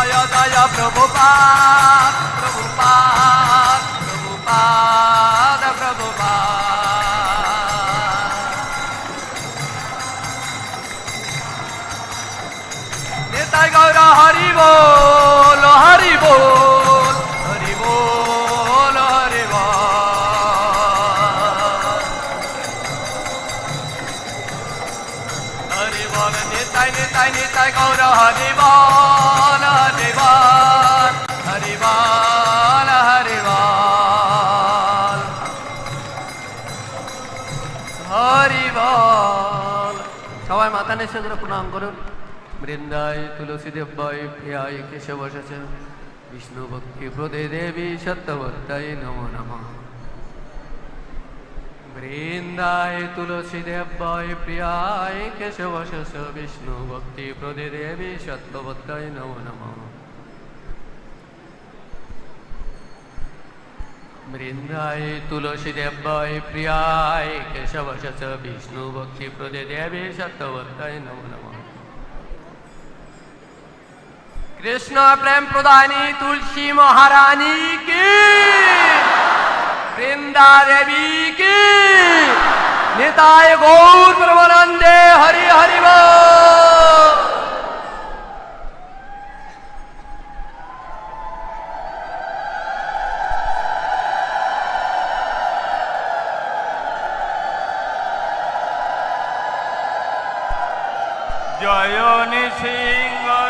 জয় জয় প্রভুপাদ প্রভুপাদ প্রভুপাদ প্রভুপাদ নিতাই গৌর হরি বল হরি বল হরি বল হরি বল হরি বল নিতাই নিতাই নিতাই গৌর হরি বল হরি বল হরি বল হরি বল হরি বল সবাই মাথা নিচু করে প্রণাম করুন বৃন্দায় তুলসী দেব্যায় প্রিয়ায় কেশবশ বিষ্ণু ভক্তি প্রদে দেবী সত্যবত্তায় নমো নমঃ বৃন্দায় তুলসী দেব্যায় প্রিয়ায় কেশবশ বিষ্ণু ভক্তি প্রদে দেবী সত্যবত্তায় নমো নমঃ বৃন্দায় তুলসী দেব্যায় প্রিয়ায় কেশবশ বিষ্ণু ভক্তি প্রদে দেবী সত্যবত্তায় নমো নমঃ कृष्ण प्रेम प्रदानी तुलसी महारानी की वृंदा देवी की निताय गौर परमानंदे हरि हरि बोल जय सिंह